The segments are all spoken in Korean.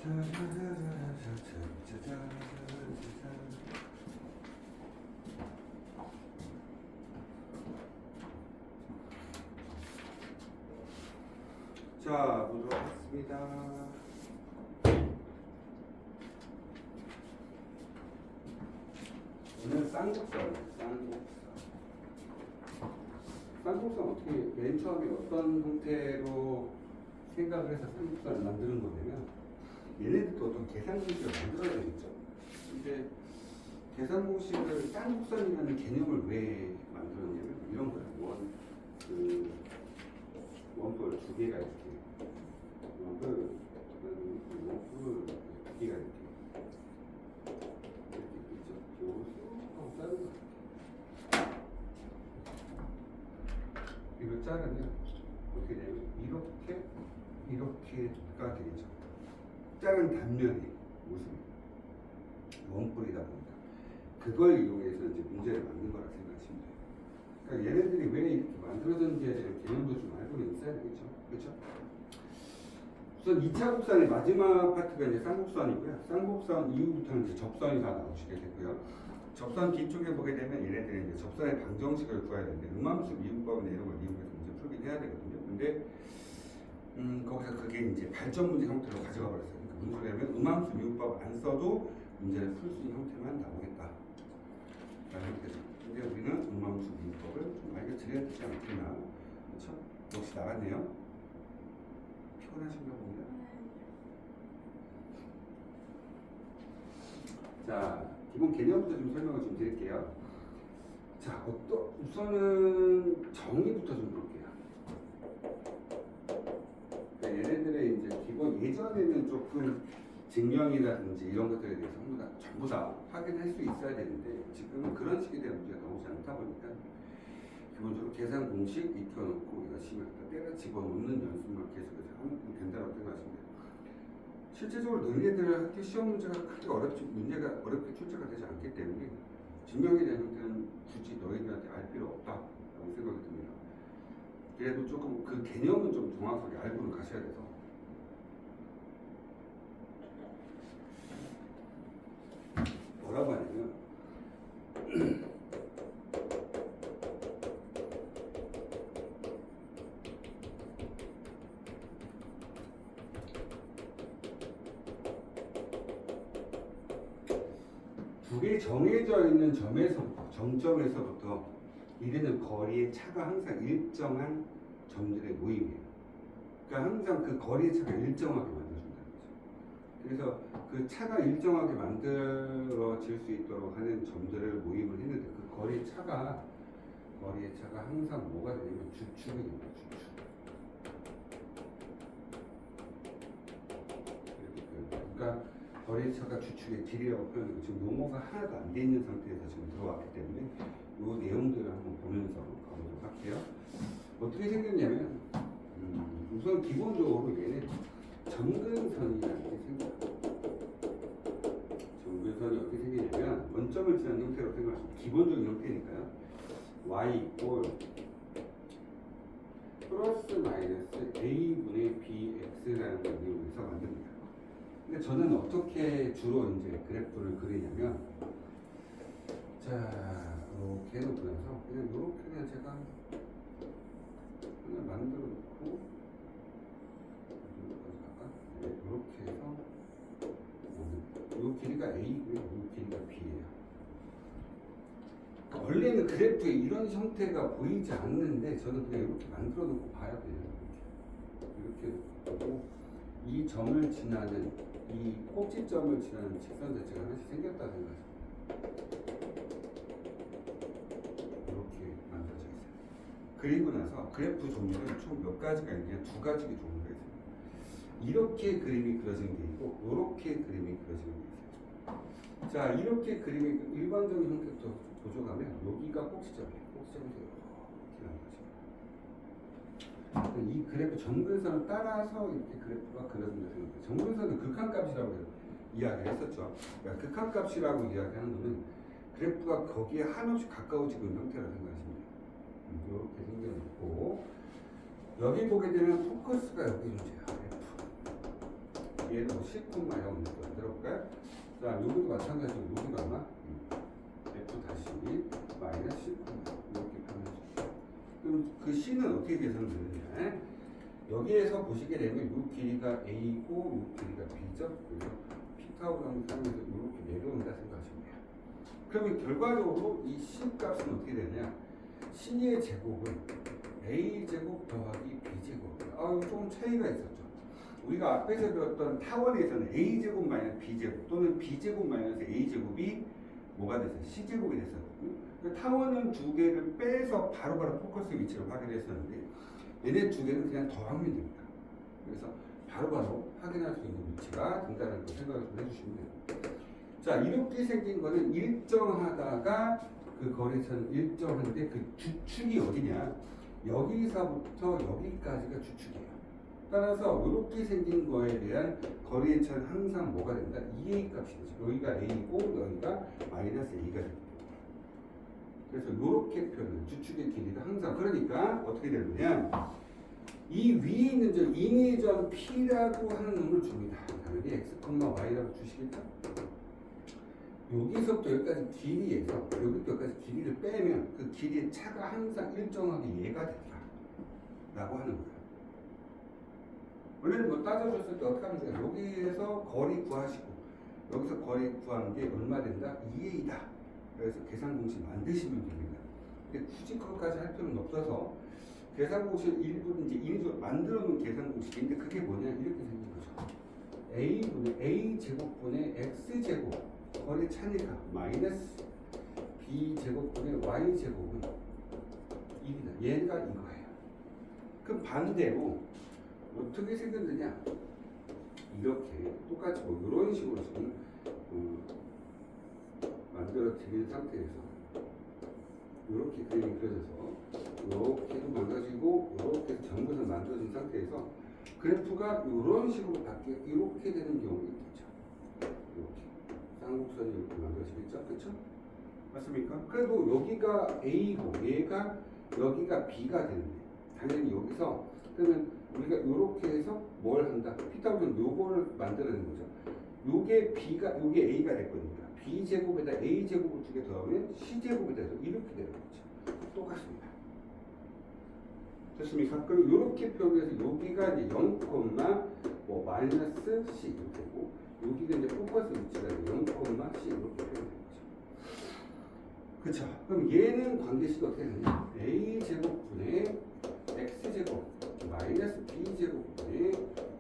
자, 보도록 하겠습니다. 오늘 쌍곡선. 쌍곡선 어떻게 맨 처음에 어떤 형태로 생각을 해서 쌍곡선을 만드는 거냐면 얘네들도 어떤 계산 공식을 만들어야 되겠죠. 근데 계산 공식을 쌍곡선이라는 개념을 왜 만들었냐면 이런 거예요. 원뿔 두 개가 이렇게 원뿔 두 개가 이렇게 있죠. 하고 자르는 거예요. 이걸 자르면 어떻게 되냐면 이렇게가 되겠죠. 자른 단면의 모습이 원뿔이다 보니까 그걸 이용해서 이제 문제를 만든 거라 생각하시면 돼요. 그러니까 얘네들이 왜 이렇게 만들어졌는지에 대한 개념도 좀 알고는 있어야 되겠죠. 그렇죠? 우선 2차 곡선의 마지막 파트가 이제 쌍곡선이고요. 쌍곡선 이후부터는 이제 접선이 다 나오시게 되고요. 접선 뒤쪽에 보게 되면 얘네들은 이제 접선의 방정식을 구해야 되는데 음함수 미분법이나 이런 걸 이용해서 문제 풀긴 해야 되거든요. 근데 거기서 그게 이제 발전 문제 형태로 가져가 버렸어요. 그러니까 무슨 소리냐면 음함수 미분법 안 써도 문제를 풀 수 있는 형태만 나오겠다. 라는 형태죠. 근데 우리는 음함수 미분법을 좀 알려드려야 되지 않겠나. 그렇죠? 역시 나갔네요. 피곤하신가 봅니다. 자, 기본 개념부터 좀 설명을 좀 드릴게요. 자, 우선은 정의부터 좀 볼게요. 그러니까 얘네들의 이제 기본 예전에는 조금 증명이라든지 이런 것들에 대해서 전부 다 확인할 수 있어야 되는데 지금은 그런 식에 대한 문제가 나오지 않다 보니까 기본적으로 계산 공식 익혀놓고 열심히 때려 집어넣는 연습만 계속해서 하면 된다고 생각하시면 돼요. 실제적으로 너희들 학교 시험 문제가 크게 문제가 어렵게 출제가 되지 않기 때문에 증명에 대한 형태는 굳이 너희들한테 알 필요 없다라고 생각이 듭니다. 그래도 조금 그 개념은 좀 정확하게 알고는 가셔야 돼서 뭐라고 하냐면 두 개 정해져 있는 정점에서부터 이르는 거리의 차가 항상 일정한 점들의 모임이에요. 그러니까 항상 그 거리의 차가 일정하게 만들어준다는 거죠. 그래서 그 차가 일정하게 만들어질 수 있도록 하는 점들을 모임을 했는데 그 거리의 차가 항상 뭐가 되냐면 주축이 됩니다. 주축. 그러니까 거리의 차가 주축의 길이라고 표현하고 지금 용어가 하나도 안 돼 있는 상태에서 지금 들어왔기 때문에 이 내용들을 한번 보면서 가보도록 할게요. 어떻게 생겼냐면 우선 기본적으로 얘는 정근선이라는 게 생겨요. 정근선이 어떻게 생기냐면 원점을 지나는 형태로 생각하시면 기본적인 형태니까요. y 이꼴 플러스 마이너스 a분의 bx라는 걸 이용해서 만듭니다. 근데 저는 어떻게 주로 이제 그래프를 그리냐면 자 이렇게 해놓고 나서 그냥 이렇게 그냥 제가 그냥 만들어 놓고 이렇게 해서 이 길이가 a고요, 이 길이가 b예요. 그러니까 원래는 그래프에 이런 형태가 보이지 않는데 저는 그냥 이렇게 만들어 놓고 봐야 돼요. 이렇게 보고 이 점을 지나는 이 꼭지점을 지나는 직선 자체가 하나씩 생겼다 생각하세요. 이렇게 만들어져 있어요. 그리고 나서 그래프 종류는 총 몇 가지가 있냐? 두 가지 종류가 있어요. 이렇게 그림이 그려진 게 있고 이렇게 그림이 그려진 게 있어요. 자, 이렇게 그림이 일반적인 형태부터 보조가면 여기가 꼭지점이에요. 꼭지점에서 이렇게 나온 거죠. 이 그래프 정근선을 따라서 이렇게 그래프가 그려진다 생각해요. 정근선은 극한값이라고 이야기를 했었죠. 그러니까 극한값이라고 이야기하는 거는 그래프가 거기에 한없이 가까워지고 있는 형태라고 생각하시면 돼요. 이렇게 생겨있고 여기 보게 되면 포커스가 여기 문제야. F. 얘는 10,0 만들어볼까요? 자, 여기도 마찬가지로 여기도 아마 F 다시 마이너스 10, 이렇게 표현해주세요. 그럼 그 C는 어떻게 계산되느냐? 여기에서 보시게 되면 이 길이가 A고 이 길이가 B죠? 그래서 P타워 정상에서 이렇게 내려온다 생각하시면 돼요. 그러면 결과적으로 이 C 값은 어떻게 되냐? C의 제곱은 A제곱 더하기 B제곱. 이거 조금 차이가 있었죠. 우리가 앞에서 배웠던 타원에서는 A제곱 마이너스 B제곱 또는 B제곱 마이너스 A제곱이 뭐가 됐어요? C제곱이 됐었거든요. 타원은 두 개를 빼서 바로바로 포커스 위치를 확인했었는데 얘네 두 개는 그냥 더하면 됩니다. 그래서 바로바로 확인할 수 있는 위치가 된다는 걸 생각을 좀 해주시면 돼요. 자, 이렇게 생긴 거는 일정하다가 그 거리선 일정한데 그 주축이 어디냐? 여기서부터 여기까지가 주축이에요. 따라서 이렇게 생긴 거에 대한 거리의 차는 항상 뭐가 된다? 2A 값이 되죠. 여기가 A고 여기가 마이너스 A가 됩니다. 그래서 이렇게 표현을 주축의 길이가 항상 그러니까 어떻게 되느냐? 이 위에 있는 저 이미전 P라고 하는 놈을 줍니다. 당연히 X, Y라고 주시겠죠? 여기서부터 여기까지 길이에서 여기부터 여기까지 길이를 빼면 그 길이의 차가 항상 일정하게 얘가 된다 라고 하는 거예요. 원래는 뭐 따져줬을 때 어떻게 하면 돼요? 여기에서 거리 구하시고 여기서 거리 구하는 게 얼마 된다? 2A다. 그래서 계산 공식 만드시면 됩니다. 근데 굳이 그것까지 할 필요는 없어서 계산 공식 일부 이제 인위적으로 만들어 놓은 계산 공식인데 그게 뭐냐? 이렇게 생긴 거죠. A분의 A제곱분의 X제곱 거리 차니까 마이너스 B제곱분의 Y제곱은 1이다. 얘가 이거예요. 그럼 반대로 어떻게 생겼느냐? 이렇게 똑같이 뭐 이런 식으로 지금 만들어 드린 상태에서 이렇게 그림이 그려져서 이렇게도 망가지고 이렇게 전부 다 만들어진 상태에서 그래프가 이런 식으로 바뀌어 이렇게 되는 경우가 있겠죠. 이렇게 쌍곡선이 이렇게 만들어지겠죠, 그렇죠? 맞습니까? 그래도 여기가 A고 얘가 여기가 B가 되는데 당연히 여기서 그러면 우리가 이렇게 해서 뭘 한다? 피타고라는 요거를 만들어내는 거죠. 요게 B가 요게 A가 될 거니까 B제곱에다 A제곱을 두 개 더하면 C제곱이 돼서 이렇게 되는 거죠. 똑같습니다. 됐습니까? 그럼 이렇게 표현해서 여기가 이제 0, 뭐 마이너스 C 이렇게 되고 여기가 이제 포커스 위치가 0, C 이렇게 표현되는 거죠. 그쵸? 그럼 얘는 관계식이 어떻게 되냐? A제곱분의 X제곱 마이너스 B제곱분의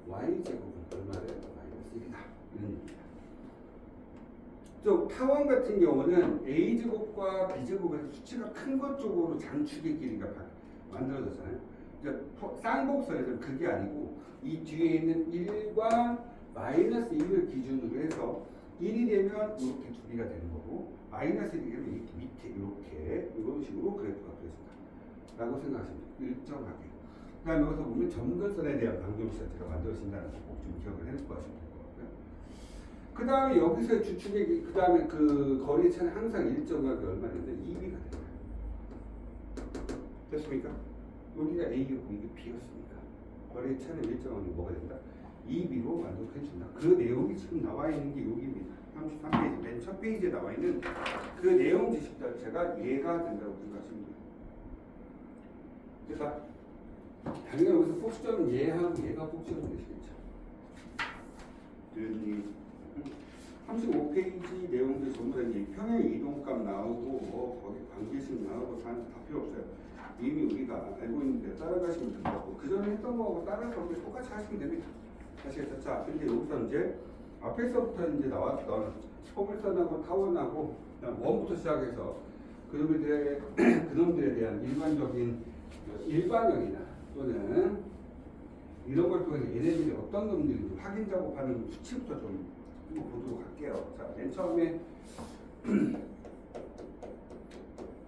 Y제곱은 얼마래? 마이너스 1이다. 이런 얘기입니다. 저 타원 같은 경우는 A제곱과 B제곱에서 수치가 큰 것 쪽으로 장축의 길이가 만들어졌잖아요. 쌍곡선에서는 그게 아니고 이 뒤에 있는 1과 마이너스 1을 기준으로 해서 1이 되면 이렇게 두 개가 되는 거고 마이너스 1이 되면 이렇게 밑에 이렇게 이런 식으로 그래프가 그려진다 라고 생각하시면 돼요. 일정하게. 그 다음에 여기서 보면 점근선에 대한 방정식 자체가 만들어진다는 거 꼭 좀 기억을 해놓고 하시면 될 것 같고요. 그 다음에 여기서 주축의 그 다음에 그 거리의 차는 항상 일정하게 얼마 되는데 2B가 됩니다. 됐습니까? 여기가 A였고 이게 B였습니다. 거리의 차는 일정하게 뭐가 된다? 2B로 만족해준다. 그 내용이 지금 나와 있는 게 여기입니다. 33페이지 맨 첫 페이지에 나와 있는 그 내용 지식 자체가 얘가 된다고 생각하시면 돼요. 그래서 당연히 여기서 폭점은 얘하고 얘가 폭점이 되시겠죠. 35페이지 내용들 전부 다 평행 이동값 나오고 뭐 거기 관계식 나오고 다 필요 없어요. 이미 우리가 알고 있는데 따라가시면 될 것 같고 그 전에 했던 거하고 따라서 똑같이 하시면 됩니다. 아시겠죠? 자, 근데 여기서 이제 앞에서부터 이제 나왔던 포물선하고 타원하고 원부터 시작해서 그놈들에 대한 일반형이나 또는 이런 걸 통해서 얘네들이 어떤 놈들인지 확인 작업하는 수치부터 좀 보도록 할게요. 자, 맨 처음에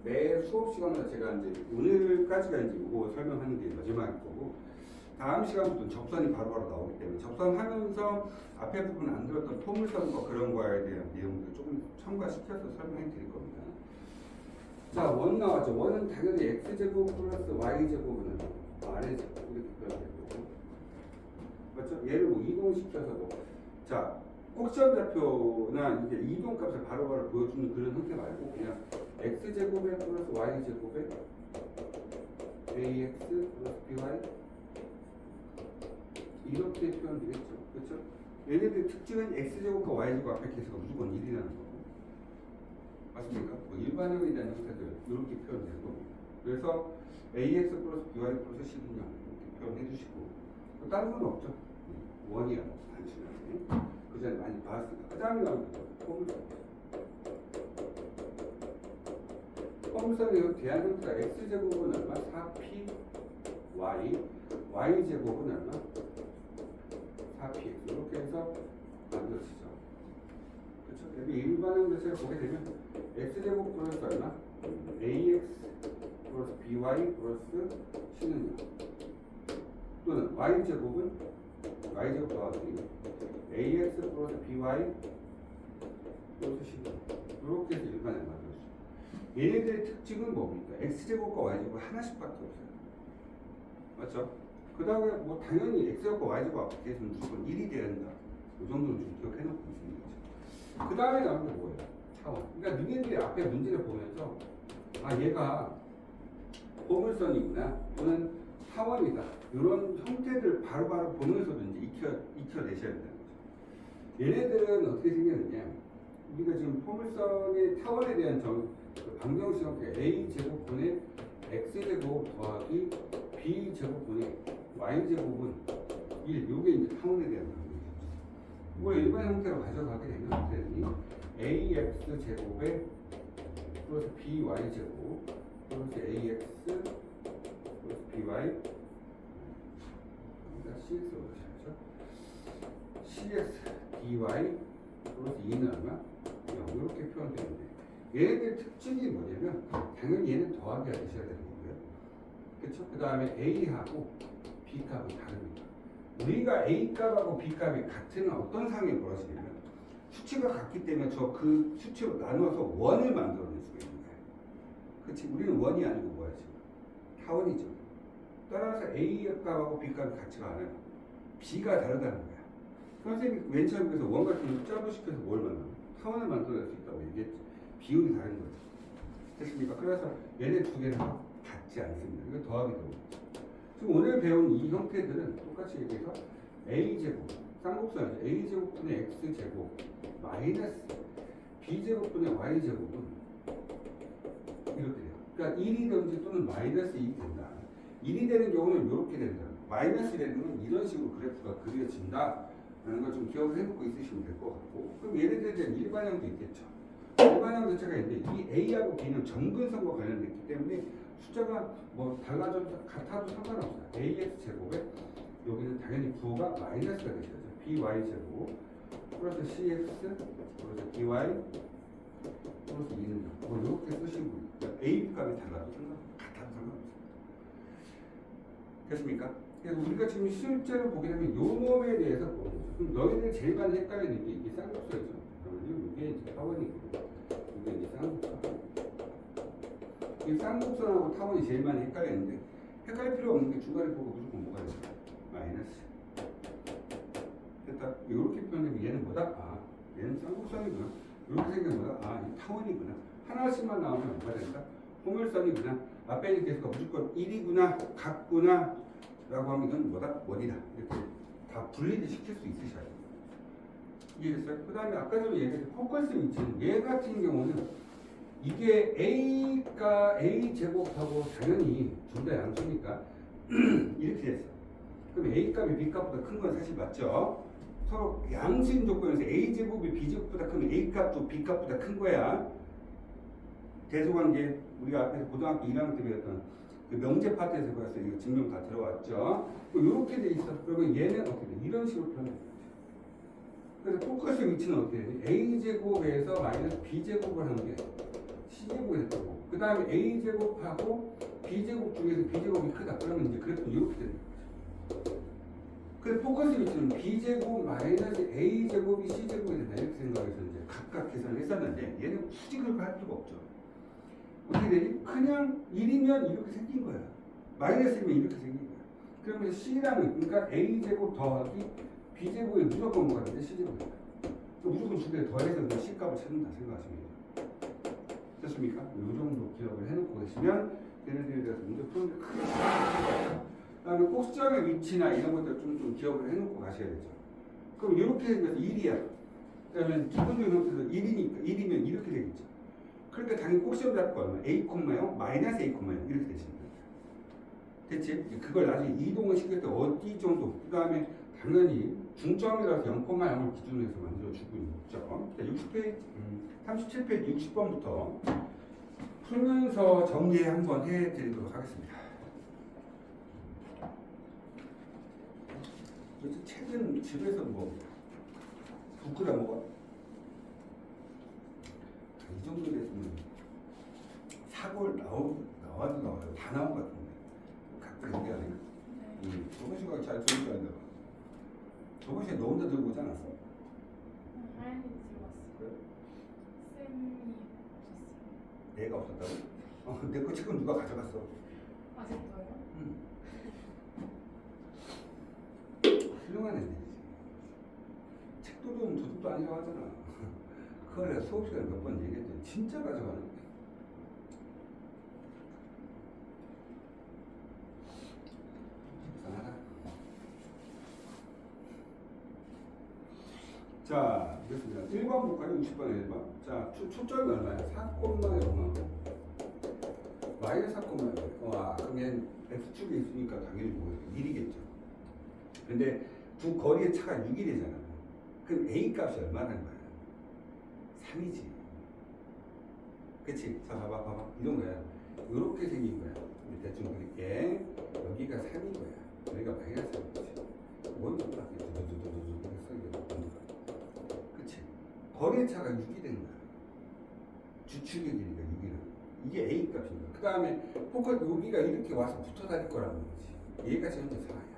매 수업 시간마다 제가 이제 오늘까지가 이제 이거 설명하는 게 마지막일 거고 다음 시간부터는 접선이 바로바로 나오기 때문에 접선하면서 앞에 부분 안 들었던 포물선 거 그런 거에 대한 내용들 조금 첨가시켜서 설명해 드릴 겁니다. 자, 원 나왔죠. 원은 당연히 x제곱 플러스 y제곱은 r의 제곱 이렇게 표현되고 맞죠? 얘를 뭐 이동시켜서 뭐 자, 꼭지점좌표나 이제 이동값을 바로바로 보여주는 그런 형태 말고 그냥 x제곱에 플러스 y제곱에 ax 플러스 by 이렇게 표현되겠죠. 그렇죠? 얘네들 특징은 x제곱과 y제곱 앞에 계수가 무조건 1이라는 거고 맞습니까? 뭐 일반형에 대한 형태들 이렇게 표현되는 겁니다. 그래서 ax 플러스 by 플러스 c는 이렇게 표현해 주시고 다른 건 없죠. 원이야 단순하게 그 전에 많이 봤으니까 그 다음에 나오는 거 포물선의 대한 형태가 x제곱은 얼마? 4p y y제곱은 얼마? 4px 이렇게 해서 만들어지죠. 그렇죠? 여기 일반형 대체를 보게 되면 x제곱 플러스 얼마? ax 플러스 by 플러스 c는요. 또는 y제곱은 y제곱 더하기 ax 플러스 by 플러스 c는 이렇게 해서 일반형 만들어지죠. 얘네들의 특징은 뭡니까? x제곱과 y제곱 하나씩밖에 없어요. 맞죠? 그 다음에 뭐 당연히 x제곱과 y제곱 앞에서는 무조건 1이 돼야 된다. 이 정도는 좀 기억해 놓고 있는 거죠. 그 다음에 나오는 게 뭐예요? 차원. 그러니까 너네들이 앞에 문제를 보면서 아 얘가 포물선이구나 또는 타원이다 이런 형태들 바로바로 보면서도 이제 익혀내셔야 된다는 거죠. 얘네들은 어떻게 생겼느냐? 우리가 지금 포물선의 타원에 대한 그 방정식 형태 a제곱분의 x제곱 더하기 b제곱분의 y제곱은 1 요게 이제 타원에 대한 방정식이죠. 이걸 일반 형태로 가져가게 되면 어떻게 되니? ax제곱에 플러스 by제곱 플러스 ax 플러스 by cx로 가셔야죠. cx dy 플러스 2는 얼마? 0 이렇게 표현되는데 얘네들 특징이 뭐냐면 당연히 얘는 더하기가 되셔야 되는 거고요. 그렇죠? 그 다음에 a하고 b값은 다릅니다. 우리가 a값하고 b값이 같은 어떤 상황이 벌어지냐면 수치가 같기 때문에 저 그 수치로 나눠서 원을 만들어낼 수가 있는 거예요. 그렇지? 우리는 원이 아니고 뭐야 지금? 타원이죠. 따라서 a값하고 b값이 같지가 않아요. b가 다르다는 거야. 선생님이 맨 처음에 그래서 원 같은 걸 짜부시켜서 뭘 만들어? 타원을 만들어낼 수 있다고 얘기했죠. 비율이 다른 거죠. 됐습니까? 그래서 얘네 두 개는 같지 않습니다. 이거 더하기 되는 거죠. 지금 오늘 배운 이 형태들은 똑같이 얘기해서 a제곱, 쌍곡선이죠. a제곱분의 x제곱 마이너스 b제곱분의 y제곱은 이렇게 돼요. 그러니까 1이든지 또는 마이너스 2이 된다. 1이 되는 경우는 이렇게 된다. 마이너스 되는 경우는 이런 식으로 그래프가 그려진다. 라는 걸 좀 기억을 해놓고 있으시면 될 것 같고 그럼 얘네들에 대한 일반형도 있겠죠. 일반형 자체가 있는데 이 A하고 B는 점근선과 관련됐기 때문에 숫자가 뭐 달라져도 같아도 상관없어요. AX 제곱에 여기는 당연히 부호가 마이너스가 되셔야죠. BY 제곱 플러스 CX 플러스 DY 플러스 2는 뭐 이렇게 쓰시고 그러니까 A, B 값이 달라도 같아도 상관없어요. 됐습니까? 그래서 우리가 지금 실제로 보게 되면 요 놈에 대해서 보는 거죠. 그럼 너희들 제일 많이 헷갈리는 게 이게 쌍곡선이죠. 그러면 이게 이제 타원이고 이게 이제 쌍곡선. 이 쌍곡선하고 타원이 제일 많이 헷갈리는데 헷갈릴 필요 없는 게 중간에 보고 무조건 뭐가 돼요? 마이너스. 됐다. 이렇게 표현하면 얘는 뭐다? 아, 얘는 쌍곡선이구나. 이렇게 생기면 뭐다? 아, 이 타원이구나. 하나씩만 나오면 뭐가 된다? 포물선이구나. 앞에 있는 계수가 무조건 1이구나, 같구나. 라고 하면 이건 뭐다? 원이다. 이렇게 다 분리를 시킬 수 있으셔야 돼요. 이해됐어요? 그 다음에 아까 전에 얘기했던 포커스 위치는 얘 같은 경우는 이게 A가 A제곱하고 당연히 둘 다 양수니까 이렇게 됐어. 그럼 A값이 B값보다 큰 건 사실 맞죠? 서로 양수인 조건에서 A제곱이 B제곱보다 크면 A값도 B값보다 큰 거야. 대소관계 우리가 앞에서 고등학교 1학년 때 배웠던 그 명제 파트에서 봤어요. 이거 증명 다 들어왔죠. 이렇게 돼 있어. 그러면 얘는 어떻게 돼? 이런 식으로 표현해. 그래서 포커스 위치는 어떻게 되지? A제곱에서 마이너스 B제곱을 하는 게 C제곱이 됐다고. 그 다음에 A제곱하고 B제곱 중에서 B제곱이 크다. 그러면 이제 그래프는 이렇게 되는 거죠. 그래서 포커스 위치는 B제곱 마이너스 A제곱이 C제곱이 된다. 이렇게 생각해서 이제 각각 계산을 했었는데 얘는 굳이 그렇게 할 필요가 없죠. 어떻게 되지? 그냥 1이면 이렇게 생긴 거야. 마이너스면 이렇게 생긴 거야. 그러면 C라는 그러니까 A제곱 더하기 B제곱이 무조건 뭐가 되는데 C제곱이다. 무조건 두 개 더해서 그냥 C값을 찾는다 생각하시면 돼요. 됐습니까? 이 정도 기억을 해놓고 계시면 얘네들에 대해서 문제 푸는 게 크게 그 다음에 꼭지점의 위치나 이런 것들 좀 기억을 해놓고 가셔야 되죠. 그럼 이렇게 생겨서 1이야. 그러면 기본적인 형태도 1이니까 1이면 이렇게 되겠죠. 그러니까 당연히 꼭지점 잡고 얼마? A, 0 마이너스 A, 0 이렇게 되시는 거예요. 됐지? 그걸 나중에 이동을 시킬 때 어디 정도 그 다음에 당연히 중점이라서 0,0을 기준으로 해서 만들어주고 있죠. 60페이지, 37페이지 60번부터 풀면서 정리 한번 해드리도록 하겠습니다. 그래서 책은 집에서 뭐 국 끓여 먹어? 이 정도 됐으면 사골 나와도 나와요. 다 나온 것 같은데 가끔 얘기 안 해. 저번 시간에 잘 들은 줄 알다. 저번 시간에 너 혼자 들고 오지 않았어? 하연이 들고 왔어. 그래? 쌤이 없었어요. 내가 없었다고? 내 거 책은 누가 가져갔어? 아직도요? 훌륭한 애들이지. 책도 좀 도둑도 아니라고 하잖아. 그걸 내가 수업 시간에 몇 번 얘기했더니 진짜 가져가는 거야. 이상하다. 자, 됐습니다. 1번 볼까요? 60번에 1번. 자, 초점이 얼마야? 4,0 마이너스 4,0 와, 그러면 X축이 있으니까 당연히 뭐 1이겠죠. 근데 두 거리의 차가 6이 되잖아. 그럼 A 값이 얼마라는 거야? 3이지. 그치? 자, 봐봐. 이런 거야. 이렇게 생긴 거야. 대충 그렇게. 여기가 3인 거야. 여기가 마이너스 3이지. 뭔 소리야? 그치? 거리의 차가 6이 되는 거야. 주축의 길이가 6이라. 이게 A 값인 거야. 그 다음에 포커스 여기가 이렇게 와서 붙어 다닐 거라는 거지. 얘가 현재 4야.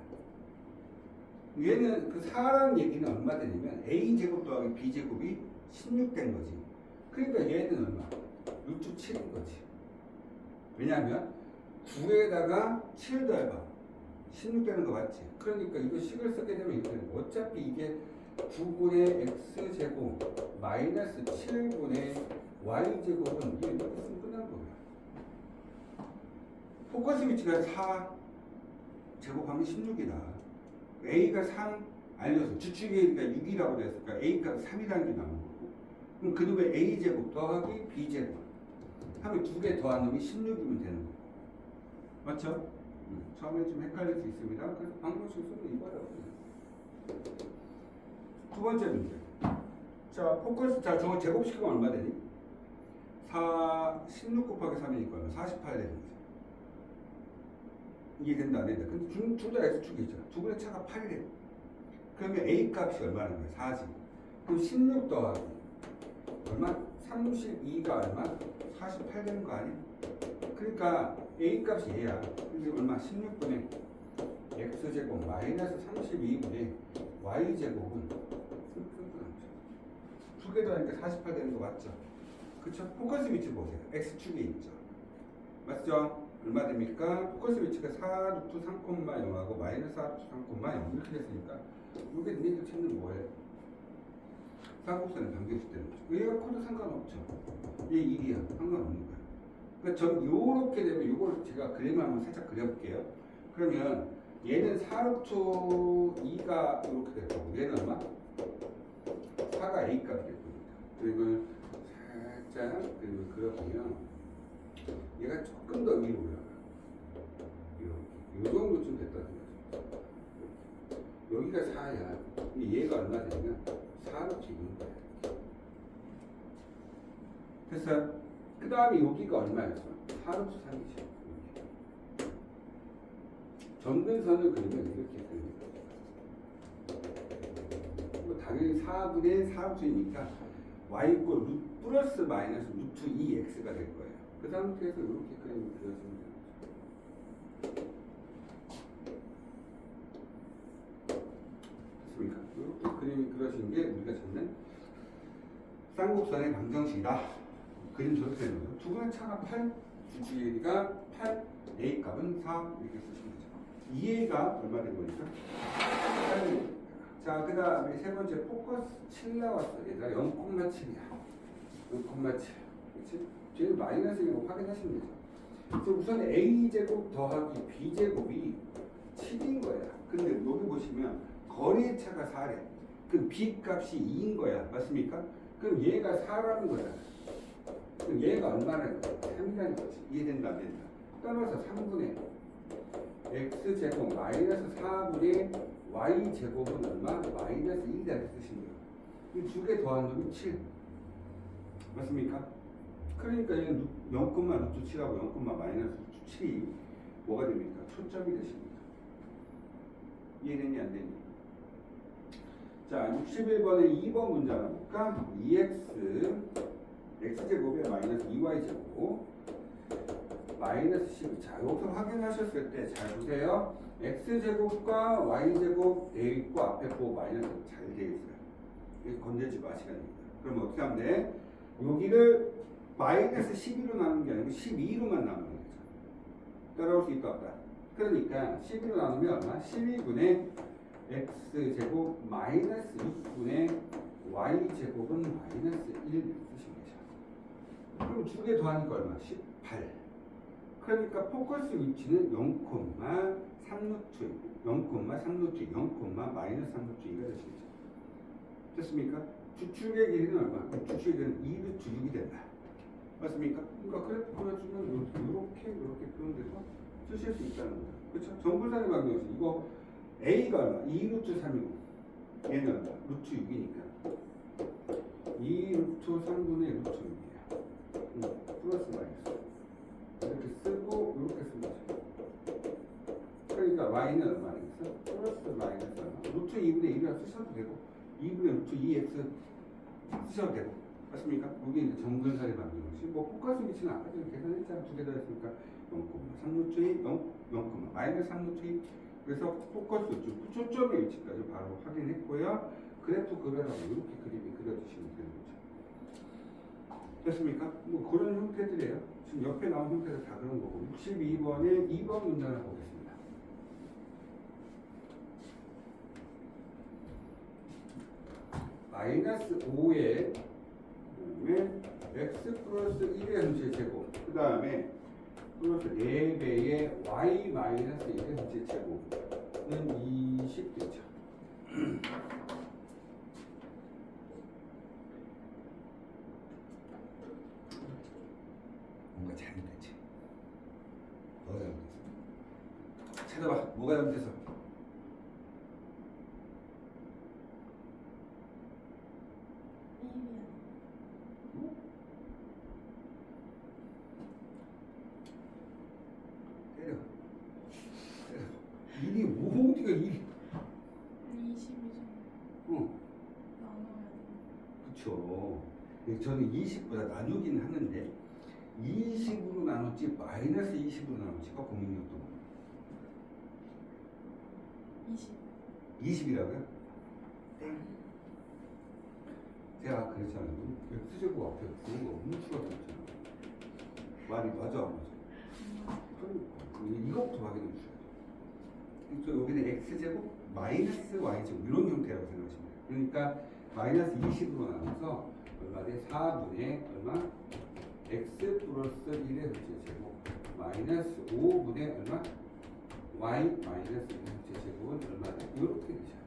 얘는 그 4라는 얘기는 얼마 되냐면 A제곱 더하기 B제곱이 16 된 거지. 그러니까 얘는 얼마? 루트 7인 거지. 왜냐하면 9에다가 7 더해봐. 16 되는 거 맞지? 그러니까 이거 식을 쓰게 되면 이렇게 되는 거. 어차피 이게 9분의 X제곱 마이너스 7분의 Y제곱은 이게 이렇게 쓰면 끝난 거야. 포커스 위치가 4 제곱하면 16이다. A가 3 알려서 주축이 그러니까 6이라고 그랬으니까 A가 3이라는 게 나오는 거고. 그럼 그놈의 A제곱 더하기 B제곱 하면 두 개 더한 놈이 16이면 되는 거고. 맞죠? 처음에 좀 헷갈릴 수 있습니다. 그래서 방정식 쓰면 이거라고. 두 번째 문제. 자, 포커스, 자, 저거 제곱시키면 얼마 되니? 16 곱하기 3이니까 얼마? 48 되는 거지. 이게 된다, 안 된다. 근데 둘 다 X축이 있잖아. 두 분의 차가 8이래. 그러면 A 값이 얼마라는 거야? 4지. 그럼 16 더하기 얼마? 32가 얼마? 48 되는 거 아니야? 그러니까 A 값이 얘야. 이게 얼마? 16분의 X제곱 마이너스 32분의 Y제곱은 두 개 더하니까 48 되는 거 맞죠? 그쵸? 포커스 위치 보세요. X축에 있죠. 맞죠? 얼마 됩니까? 포커스 위치가 4루트 3,0하고 마이너스 4루트 3,0 이렇게 됐으니까 이게 니네들 찾는 뭐예요? 쌍곡선의 관계식 되는 거죠. 얘가 커도 상관없죠. 얘 1이야. 상관없는 거야. 그러니까 전 요렇게 되면 요걸 제가 그림을 한번 살짝 그려볼게요. 그러면 얘는 4루트 2가 이렇게 될 거고 얘는 얼마? 4가 A 값이 될 겁니다. 그리고 살짝 그려보면 얘가 조금 더 위로 올라가. 이 정도쯤 됐다 생각하죠. 여기가 4야. 얘가 얼마 되냐면 4루트 2인 거야. 됐어요? 그 다음에 여기가 얼마였어? 4루트 3이지. 점근선을 그리면 이렇게 그리는 거죠. 뭐 당연히 4분의 4루트이니까 y 이꼴 플러스 마이너스 루트 2x가 될 거예요. 그 상태에서 이렇게 그림을 그려주면 돼요. 됐습니까? 이렇게 그림이 그려진 게 우리가 찾는 쌍곡선의 방정식이다. 그림 저렇게 되는 거죠. 두 분의 차가 8, 주축의 길이가 8, A 값은 4 이렇게 쓰시면 되죠. 2a가 얼마 된 거니까? 자, 그 다음에 세 번째 포커스 7 나왔어. 얘들아 0,7이야. 0,7. 그치? 쟤는 마이너스인 거 확인하시면 되죠. 그래서 우선 a제곱 더하기 b제곱이 7인 거야. 근데 여기 보시면 거리차가 4래. 그럼 b 값이 2인 거야. 맞습니까? 그럼 얘가 4라는 거야. 그럼 얘가 얼마라는 거야? 3이라는 거지. 이해된다 안 된다? 따라서 3분의 x제곱 마이너스 4분의 y제곱은 얼마? 마이너스 1이라는 뜻입니다. 이 두 개 더한 놈이 7. 맞습니까? 그러니까 얘는 0,7하고 0,-7이 뭐가 됩니까? 초점이 되십니다. 이해되니 안 되니? 자, 61번에 2번 문제 하나 볼까? 2x x제곱에 마이너스 2y제곱 마이너스 12. 자, 여기서 확인하셨을 때 잘 보세요. x제곱과 y제곱 되어 있고 앞에 그 마이너스 잘 되어 있어요. 이거 건들지 마시라는 겁니다. 그럼 어떻게 하면 돼? 여기를 마이너스 12로 나누는 게 아니고 12로만 나누는 거죠. 따라올 수 있다 없다. 그러니까 12로 나누면 얼마? 12분의 x제곱 마이너스 6분의 y제곱은 마이너스 1 뜻인 거죠. 그럼 두 개 더하니까 얼마? 18. 그러니까 포커스 위치는 0,3루트 0,3루트 0,-3루트2가 되시겠죠. 됐습니까? 주축의 길이는 얼마? 주축의 길이는 2루트 6이 된다. 맞습니까? 그러니까 그래프 보여주면 이렇게 표현돼서 쓰실 수 있다는 거예요. 그렇죠? 정분산의 방정식 이거 a가 얼마? 2루트 3이고 얘는 얼마? 루트 6이니까 2루트 3분의 루트 6이에요. 플러스 마이너스 이렇게 쓰고 이렇게 쓰면 되죠. 그러니까 y는 얼마겠어? 플러스 마이너스 얼마? 루트 2분의 1이라 쓰셔도 되고 2분의 루트 2x 쓰셔도 되고 맞습니까? 여기 이제 정근살이 만든 것이 뭐 포커스 위치는 아까 전에 계산했잖아. 두 개 더 했으니까 0,3루트 2, 0, 마이너스 3루트 2. 그래서 포커스 위치, 초점의 위치까지 바로 확인했고요. 그래프 그려라고 이렇게 그림이 그려주시면 되는 거죠. 됐습니까? 뭐 그런 형태들이에요. 지금 옆에 나온 형태들 다 그런 거고. 62번에 2번 문장을 보겠습니다. 마이너스 5에 그다음에 x 플러스 1의 전체 제곱 그 다음에 플러스 4배의 y 마이너스 1의 전체 제곱은 20 되죠. 뭔가 잘못됐지. 뭐가 잘못됐어? 찾아봐. 뭐가 잘못됐어? 때려. 1이 5홍기가 1. 20이죠. 나눠야 돼. 그쵸. 저는 20보다 나누긴 하는데 20으로 나눴지 마이너스 20으로 나눴지가 고민이었던 거예요. 20. 20이라고요? 제가 그랬잖아요. X제곱 앞에 그런 거 없는 수가 없잖아요. 말이 맞아 안 맞아? 그럼 이것부터 확인해 주셔야죠. 그래서 여기는 X제곱 마이너스 Y제곱 이런 형태라고 생각하시면 돼요. 그러니까 마이너스 20으로 나눠서 얼마 돼? 4분의 얼마? X 플러스 1의 전체 제곱 마이너스 5분의 얼마? Y 마이너스 1의 전체 제곱은 얼마 돼? 이렇게 되셔야 돼요.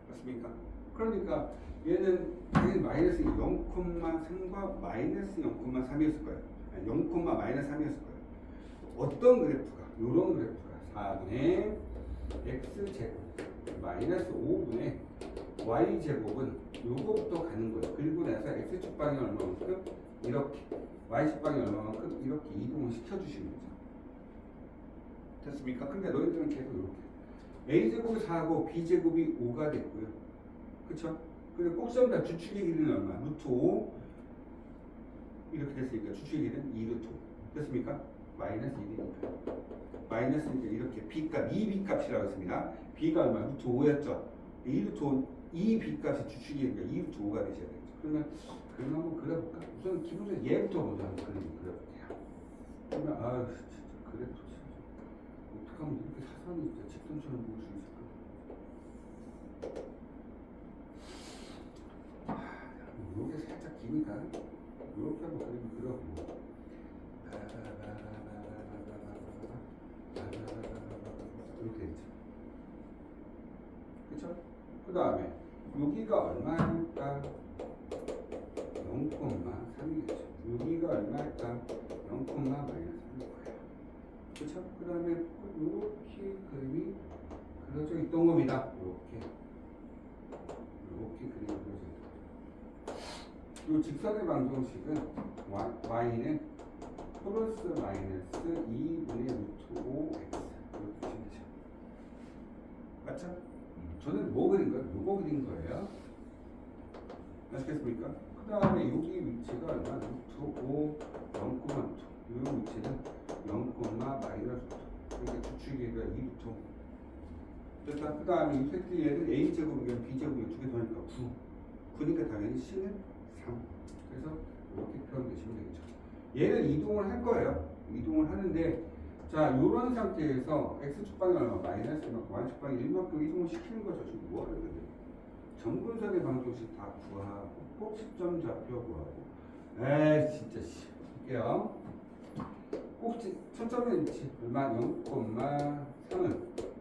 맞습니까? 그러니까 얘는 당연히 마이너스 0,3과 마이너스 0,3이었을 거예요. 아니 0, 마이너스 3이었을 거예요. 어떤 그래프가? 이런 그래프가 4분의 x제곱 마이너스 5분의 y제곱은 요거부터 가는 거예요. 그리고 나서 x축방이 얼마만큼? 이렇게 y축방이 얼마만큼? 이렇게 이동을 시켜주시는 거죠. 됐습니까? 근데 너희들은 계속 이렇게 a제곱이 4고 b제곱이 5가 됐고요. 그쵸? 근데 꼭지점다 주축의 길이는 얼마? 루트 5 이렇게 됐으니까 주축의 길이는 2루트 5 됐습니까? 마이너스 1이니까 마이너스니까 이렇게 b값 2b값이라고 했습니다. b가 얼마? 루트 5였죠? 2루트 5 이 b값이 주축이니까 2루트 5가 되셔야 되겠죠. 그러면 그림 한번 그려볼까? 우선 기본적으로 얘부터 먼저 한번 그려볼게요. 그러면 진짜 그래프 하면 이렇게 사선이 진짜 직선처럼 보일 수 있을까? 요게 살짝 기니까 이렇게 한번 그림을 그려보고 이렇게 되죠. 그쵸? 그 다음에 여기가 얼마일까? 0,3이겠죠. 여기가 얼마일까? 0,-3일 거예요. 그쵸? 그 다음에 이렇게 그림이 그려져 있던 겁니다. 이렇게 그림이 그려져 있던 거죠. 이 직선의 방정식은 y는 플러스 마이너스 2분의 루트 5x 이렇게 보시면 되죠. 맞죠? 저는 뭐 그린 거예요? 요거 그린 거예요. 아시겠습니까? 그 다음에 여기 위치가 얼마? 루트 5, 0,2. 이 위치는 0,-2. 그러니까 주축이가 2 루트 5. 됐다. 그 다음에 이 세트 얘는 a제곱이면 b제곱이 두 개 더니까 9. 9니까 당연히 c는 3. 그래서 이렇게 표현되시면 되겠죠. 얘는 이동을 할 거예요. 이동을 하는데 자, 요런 상태에서 x축방이 얼마? 마이너스 만큼, y축방이 1만큼 이동을 시키는 거죠. 지금 뭐 하는 거예요? 점근선의 방정식 다 구하고, 꼭지점 좌표 구하고. 에이, 진짜, 씨. 볼게요. 꼭지, 초점의 위치, 얼마? 0,3은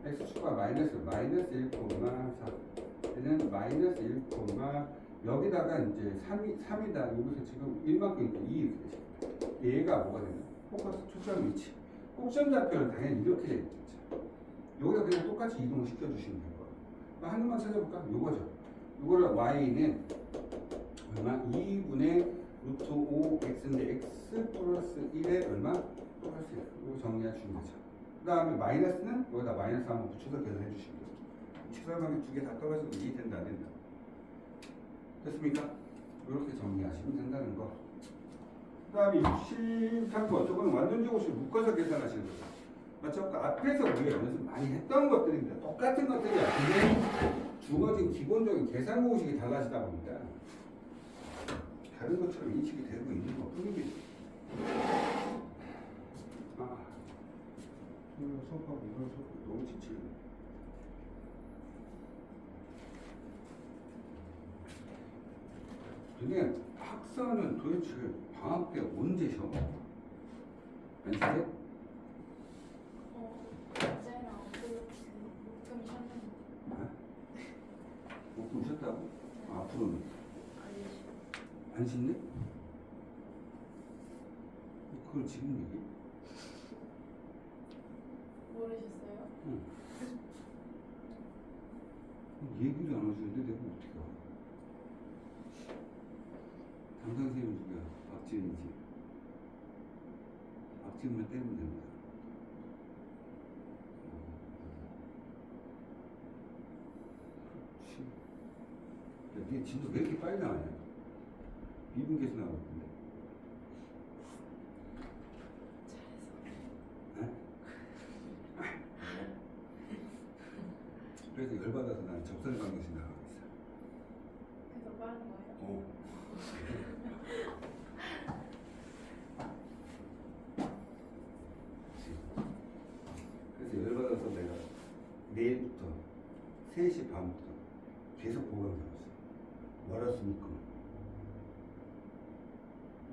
x축방 마이너스 1,4. 얘는 마이너스 1, 여기다가 이제 3이다. 여기서 지금 1만큼이니까 2 이렇게 되십니다. 얘가 뭐가 되나? 포커스 초점 위치. 꼭점 좌표는 당연히 이렇게 되겠죠. 여기다 그냥 똑같이 이동을 시켜주시면 될 거예요. 하나만 찾아볼까? 요거죠. 요거를 y는 얼마? 2분의 루트 5x인데 x 플러스 1에 얼마? 플러스 1. 이거 정리해주시면 되죠. 그 다음에 마이너스는 여기다 마이너스 한번 붙여서 계산해 주시면 돼요. 직설방이 두 개 다 떨어지면 이해된다 안 된다. 됐습니까? 이렇게 정리하시면 된다는 거. 그 다음에 63번 저거는 완전 제곱식 묶어서 계산하시는 거죠. 맞죠? 그 앞에서 우리가 연습 많이 했던 것들입니다. 똑같은 것들이야. 근데 주어진 기본적인 계산 공식이 달라지다 보니까 다른 것처럼 인식이 되고 있는 것 뿐이겠죠. 이걸 수업하고 이걸 수업하고 너무 지치네. 근데 학사는 도대체 방학 때 언제 쉬어? 아니세요? 어제랑 목금 쉬었는데 목금 쉬었다고? 앞으로는? 아니 안 쉰대? 그걸 지금 얘기해? 모르셨어요? 응. 얘기를 안 하시는데 내가 어떻게 알아? 담당 선생님 누구야? 박지은이지. 박지은만 때리면 됩니다. 그렇지. 야, 니 진도 왜 이렇게 빨리 나가냐? 2분 계속 나갈 건데. 그래서 열받아서 난 접선의 방정식 나가고 있어. 그래서 빠른 거예요? 그래서 열받아서 내가 내일부터 3시 반부터 계속 보강 잡았어. 월화수목금.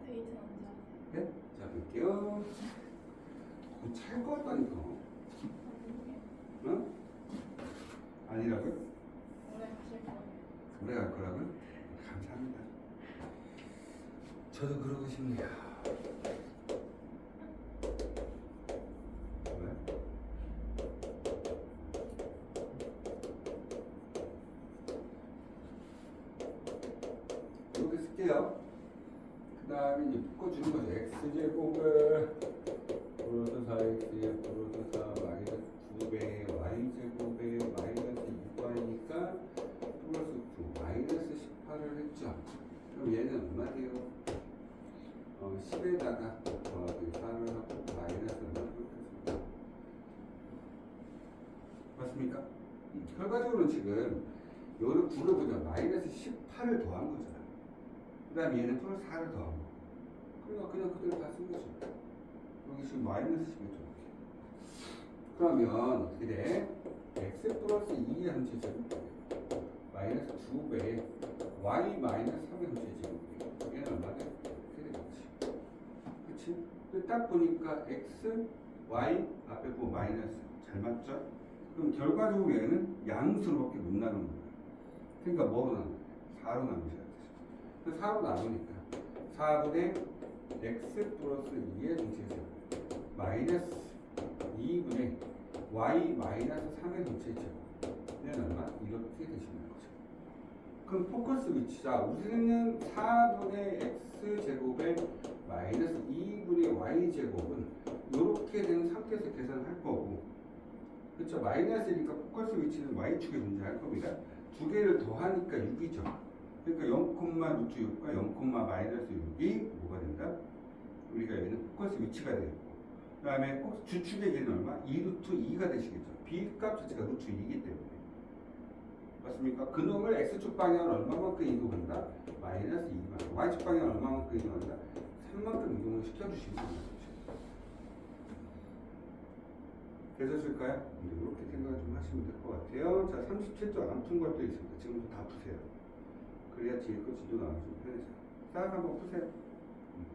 데이트는 언제 하세요? 네? 자, 볼게요. 찰 거였다니까. 응? 아니라고요? 오래 가실 거예요? 오래 갈 거라고요? 감사합니다. 저도 그러고 싶네요. 왜? 이렇게 쓸게요. 그 다음에 이제 묶어주는 거죠. x제곱을 플러스 4x에 플러스 4 마이너스 9배 y제곱에 마이너스 6y니까 플러스 9 마이너스 18을 했죠. 그럼 얘는 얼마 돼요? 10에다가 더하기 4를 하고 마이너스를 넣겠습니다. 맞습니까? 결과적으로 지금 요를 9를 보자 마이너스 18을 더한 거잖아. 그 다음에 얘는 플러스 4를 더한 거. 그러니까 그냥 그대로 다 쓴 거지. 여기 지금 마이너스 10이죠. 그 그러면 어떻게 돼? x 플러스 2의 함수 제곱 마이너스 2배 y 마이너스 3의 함수 제곱 얘는 얼마 돼? 이렇게 되겠지. 그치? 근데 딱 보니까 x, y 앞에 뭐 마이너스 잘 맞죠? 그럼 결과적으로 얘는 양수로밖에 못 나누는 거야. 그러니까 뭐로 나누는 거야? 4로 나누셔야 돼. 그래서 4로 나누니까 4분의 x 플러스 2의 전체제곱 마이너스 2분의 y 마이너스 3의 전체제곱 얘는 얼마? 이렇게 되시는 거죠. 그럼 포커스 위치. 자, 우리는 4분의 x 제곱에 마이너스 2분의 y 제곱은 이렇게 된 상태에서 계산할 거고, 그렇죠? 마이너스니까 포커스 위치는 y축에 존재할 겁니다. 두 개를 더하니까 6이죠. 그러니까 0, 루트 6과 0, 마이너스 6이 뭐가 된다? 우리가 여기는 포커스 위치가 되고, 그 다음에 주축의 길이는 얼마? 2 루트 2가 되시겠죠. b 값 자체가 루트 2이기 때문에. 맞습니까? 그놈을 x축 방향을 얼마만큼 이동한다? 마이너스 2만. y축 방향을 얼마만큼 이동한다? 3만큼 이동을 시켜주시면 됩니다. 되셨을까요? 이렇게 생각을 좀 하시면 될 것 같아요. 자, 37쪽 안 푼 것도 있습니다. 지금부터 다 푸세요. 그래야 뒤에 거 지도 나와서 좀 편해져요. 싹 한번 푸세요.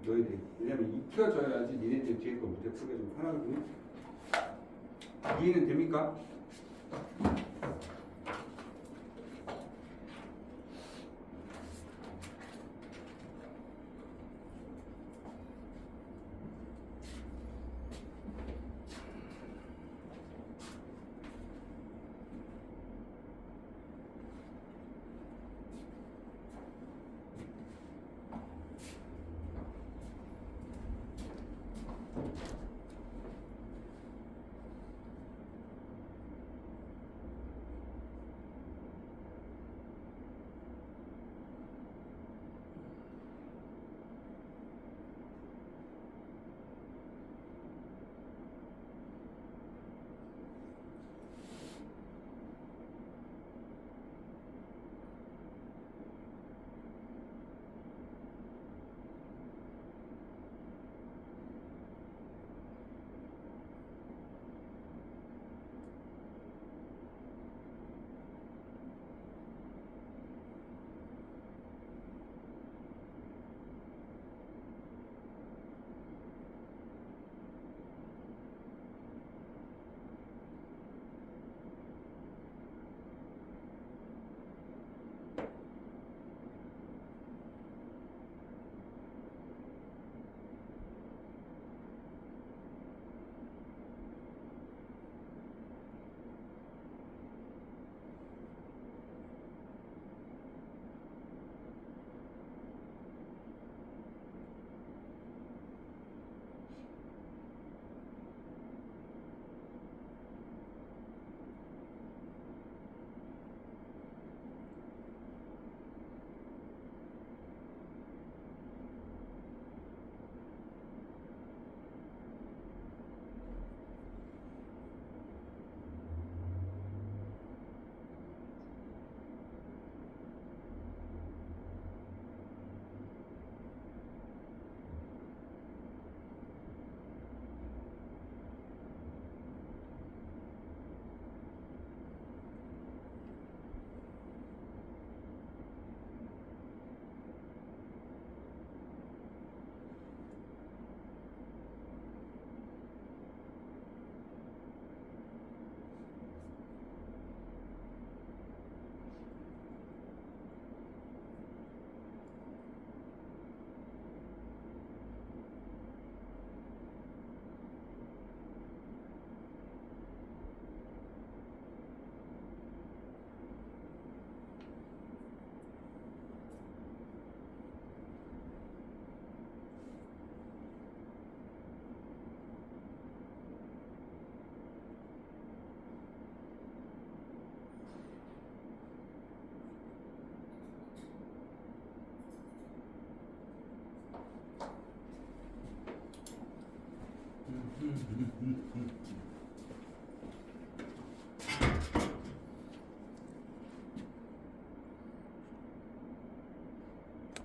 너희들이. 왜냐면 익혀져야지 니네들 뒤에 거 문제 풀기 좀 편하거든요. 이해는 됩니까?